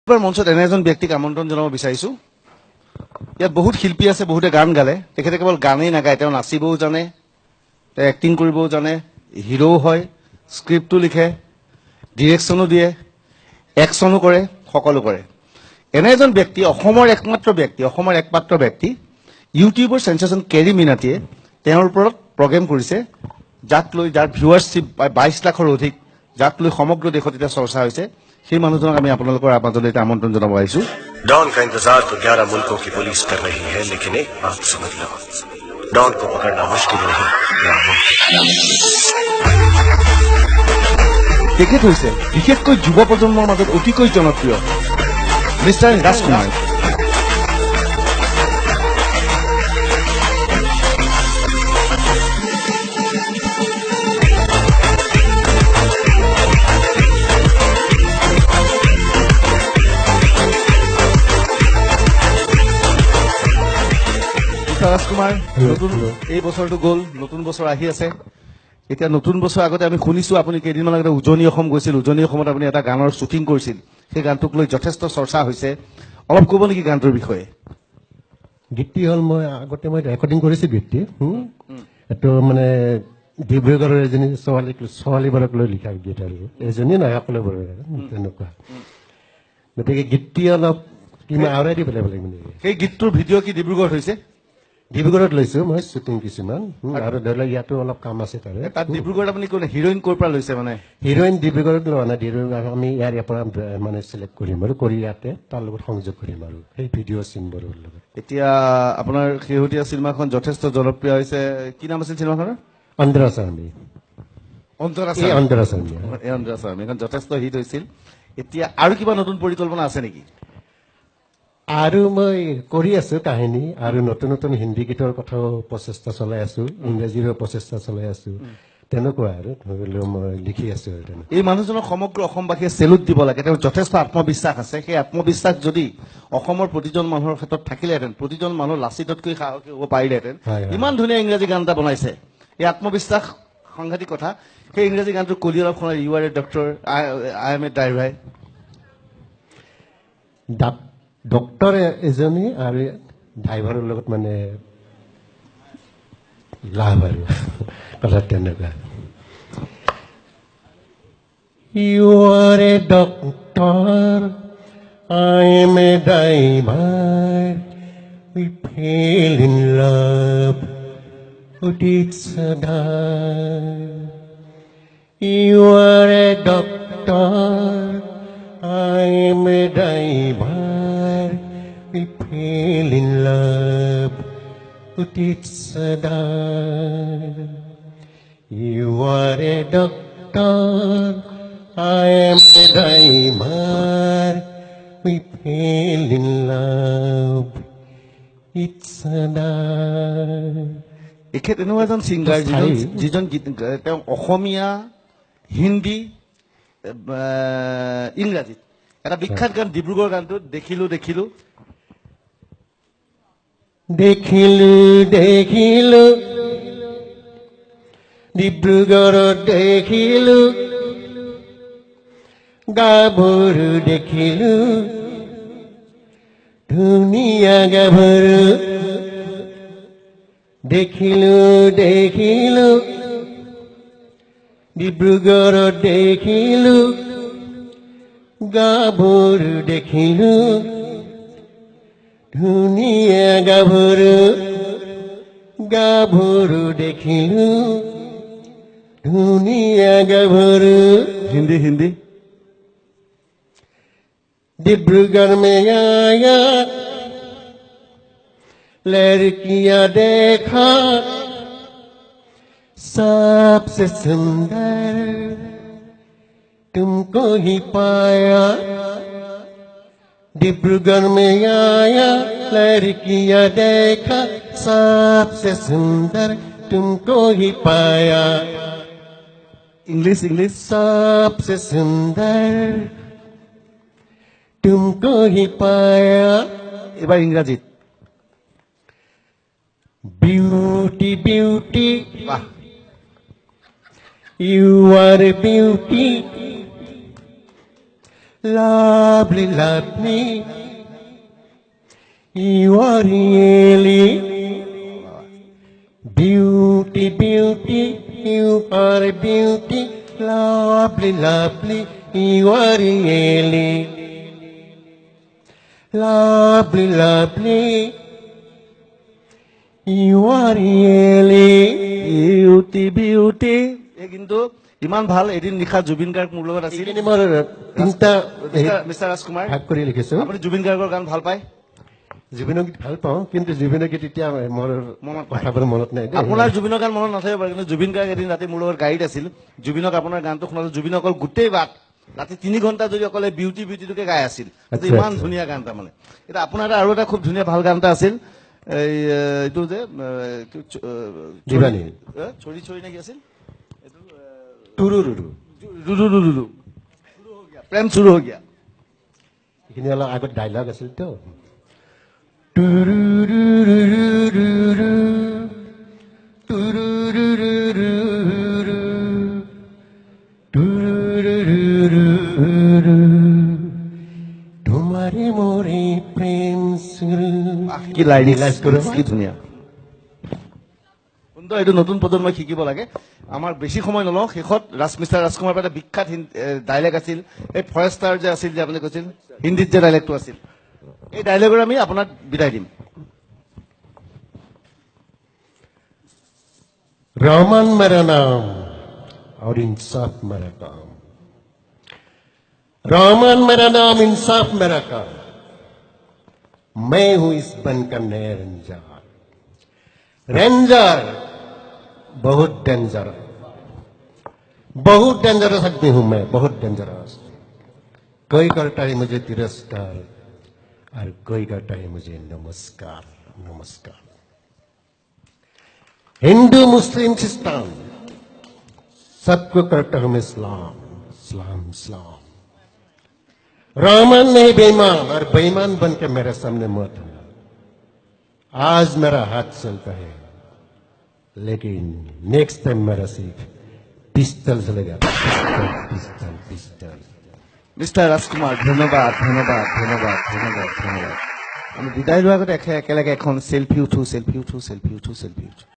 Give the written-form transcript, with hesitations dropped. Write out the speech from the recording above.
এবাৰ মঞ্চত এনে এজন ব্যক্তিক আমন্ত্ৰণ জনাব বিচাৰিছোঁ। ইয়াত বহুত শিল্পী আছে, বহুতে গান গালে। তেখেতে কেৱল গানেই নাগায়, তেওঁ নাচিবও জানে, তেওঁ এক্টিং কৰিবও জানে, হিৰোও হয়, স্ক্ৰিপ্টো লিখে, ডিৰেকশ্যনো দিয়ে, একশ্যনো কৰে, সকলো কৰে। এনে এজন ব্যক্তি, অসমৰ একমাত্ৰ ব্যক্তি, ইউটিউবৰ চেঞ্চেশ্যন কেৰী মিনাতীয়ে তেওঁৰ ওপৰত প্ৰগ্ৰেম কৰিছে, যাক লৈ যাৰ ভিউৱাৰশ্বিপ 22 লাখৰ অধিক, যাক লৈ সমগ্ৰ দেশত এতিয়া চৰ্চা হৈছে। সেই মানুহজনক আমি আপোনালোকৰ মাজলৈ এতিয়া আমন্ত্ৰণ জনাব আহিছোঁ। डॉन का इंतजार तो 11 मुल्कों की पुलिस कर रही है, लेकिन एक बात समझ लो, डॉन को पकड़ना मुश्किल नहीं, नामुमकिन। তেখেত হৈছে বিশেষকৈ যুৱ প্ৰজন্মৰ মাজত অতিকৈ জনপ্ৰিয় মিষ্টাৰ ৰাজকুমাৰ। ৰাজকুমাৰ, নতুন এই বছৰটো গ'ল, নতুন বছৰ আহি আছে। এতিয়া নতুন বছৰ আগতে আমি শুনিছোঁ আপুনি কেইদিনমান আগতে উজনি অসম গৈছিল, উজনি অসমত আপুনি এটা গানৰ শ্বুটিং কৰিছিল, সেই গানটোক লৈ যথেষ্ট চৰ্চা হৈছে। অলপ ক'ব নেকি গানটোৰ বিষয়ে? গীতটি হ'ল মই ৰেকৰ্ডিং কৰিছোঁ গীতটি। এইটো মানে ডিব্ৰুগড়ৰ এজনী ছোৱালীবোৰক লৈ লিখা গীত আৰু এজনী নহয় সকলোবোৰ তেনেকুৱা। গতিকে গীতটি অলপ কিমান আওৰাই দিব লাগিব মানে। সেই গীতটোৰ ভিডিঅ' কি ডিব্ৰুগড়ত হৈছে? ডিব্ৰুগড়ত লৈছোঁ মই শ্বুটিং কিছুমান, আৰু ধৰি লওক ইয়াতো অলপ কাম আছে তাৰে। তাত ডিব্ৰুগড়ত আপুনি কোন হিৰইন ক'ৰ পৰা লৈছে? মানে হিৰইন ডিব্ৰুগড়ত লোৱা নাই, আমি ইয়াৰ পৰা মানে চিলেক্ট কৰিম আৰু কৰি ইয়াতে তাৰ লগত সংযোগ কৰিম আৰু সেই ভিডিঅ' চিনবোৰৰ লগত। এতিয়া আপোনাৰ শেহতীয়া চিনেমাখন যথেষ্ট জনপ্ৰিয় হৈছে, কি নাম আছিল চিনেমাখনৰ? অন্ধ্ৰাচাৰ্মী। এখন যথেষ্ট হিট হৈছিল। এতিয়া আৰু কিবা নতুন পৰিকল্পনা আছে নেকি? আৰু মই কৰি আছো কাহিনী, আৰু নতুন নতুন হিন্দী গীতৰ কথাও প্ৰচেষ্টা চলাই আছো, ইংৰাজীৰো প্ৰচেষ্টা চলাই আছো, তেনেকুৱা আৰু ধৰি মই লিখি আছো। এই মানুহজনক সমগ্ৰ অসমবাসীয়ে চেলুট দিব লাগে। তেওঁৰ যথেষ্ট আত্মবিশ্বাস আছে। সেই আত্মবিশ্বাস যদি অসমৰ প্ৰতিজন মানুহৰ ক্ষেত্ৰত থাকিলেহেঁতেন, প্ৰতিজন মানুহ লাচিততকৈ সাহসী হ'ব পাৰিলেহেঁতেন। ইমান ধুনীয়া ইংৰাজী গান এটা বনাইছে, এই আত্মবিশ্বাস সাংঘাতিক কথা। সেই ইংৰাজী গানটো কলি অলপ শুনাই, you are a doctor, I am a driver. Doctor এজনী আৰু ড্ৰাইভাৰৰ লগত মানে লাভ আৰু কথা তেনেকুৱা। You are a doctor, I am a driver, we fell in love with each other. You are a doctor, I am a driver, we fell in love with each other. You are a doctor, I am a driver, we fell in love with each other. এখেত এনেকুৱা এজন singer যিজন তেওঁ অসমীয়া, হিন্দী, ইংৰাজীত এটা বিখ্যাত গান, ডিব্ৰুগড় গানটোত দেখিলো দেখিলো দেখিলো দেখিলো ডিব্ৰুগড়ত দেখিলো, গাভৰু দেখিলো, ধুনীয়া গাভৰু দেখিলো দেখিলো, ডিব্ৰুগড়ত দেখিলো, গাভৰু দেখিলো, ধুনীয়া গাভৰু, গাভৰু দেখিলো, ধুনীয়া গাভৰু। হিন্দী হিন্দী डिब्रूगढ़ में आया, लड़कियां देखा, सबसे सुंदर तुमको ही पाया। डिब्रूगढ़ में आया, लड़कियां देखा, सबसे सुंदर तुमको ही पाया। इंग्लिश इंग्लिश सबसे सुंदर तुमको ही पाया। এবার ইংরাজিত Beauty, beauty, বাহ, you are a beauty, Lovely, lovely. You are really beauty, beauty. You are beauty. Lovely, lovely. You are really lovely, lovely. You are really beauty beauty এই কিন্তু ইমান ভাল এদিন নিশা জুবিন গাৰ্গ মোৰ লগত আছিল এইখিনি মোৰ তিনিটা মিষ্টাৰ ৰাজকুমাৰ ভাগ কৰি লিখিছো আপুনি জুবিন গাৰ্গৰ গান ভাল পায় জুবিনৰ গীত ভাল পাওঁ কিন্তু জুবিনৰ গীত এতিয়া মোৰ মনত নাই। কথাবোৰ মনত নাই দেই। আপোনাৰ জুবিনৰ গান মনত নাথাকিব পাৰে কিন্তু জুবিন গাৰ্গ এদিন ৰাতি মোৰ লগত গাড়ীত আছিল জুবিনক আপোনাৰ গানটো শুনালো জুবিন অকল গোটেই বাট ৰাতি 3 ঘণ্টা যদি অকলে বিউটি বিউটিটোকে গাই আছিল আচ্ছা, ইমান আচ্ছা। ধুনীয়া গান তাৰমানে এতিয়া আপোনাৰ আৰু এটা খুব ধুনীয়া ভাল গান এটা আছিল এই এইটো যে দিৱানী। চৰি চৰি নে কি আছিল টুৰুৰুৰু ৰুৰু প্ৰেম চুৰু হৈ গিয়া এইখিনি অলপ আগত ডাইলগ আছিল তো টুৰুৰুৰুৰুৰু, টুৰুৰুৰুৰুৰু, টুৰুৰুৰুৰুৰু, তোমাৰে মোৰে প্ৰেম চুৰু। কি লাইন ৰিলাইজ কৰোঁ। কি ধুনীয়া সুন্দৰ এইটো নতুন প্ৰজন্মই শিকিব লাগে আমাৰ বেছি সময় নলওঁ শেষত মিষ্টাৰ ৰাজকুমাৰ এটা বিখ্যাত ডাইলেক্ট আছিল এই ফৰেষ্টাৰ যে আছিল যে আপুনি কৈছিল হিন্দীত যে ডাইলেক্টটো আছিল এই ডাইলেগৰ আমি আপোনাক বিদায় দিম रहमान मेरा नाम और इंसाफ मेरा काम रहमान मेरा नाम इंसाफ मेरा काम मैं हूं इस बन का नया रेंजर रेंजर बहुत डेंजरस आदमी हूं मैं बहुत डेंजरस कोई करता है मुझे तिरस्कार और कोई करता है मुझे नमस्कार नमस्कार हिंदू मुस्लिम क्रिस्तान सबको करता हूं मैं सलाम सलाम सलाम रहमान नहीं बेईमान और बेईमान बन के मेरे सामने मत आना आज मेरा हाथ चलता है लेकिन नेक्स्ट टाइम मेरा सिर्फ पिस्टल चलेगा पिस्टल पिस्टल पिस्टल মিষ্টাৰ ৰাজকুমাৰ ধন্যবাদ ধন্যবাদ ধন্যবাদ ধন্যবাদ ধন্যবাদ আমি বিদায় লোৱাৰ আগতে একেলগে এখন চেল্ফি উঠো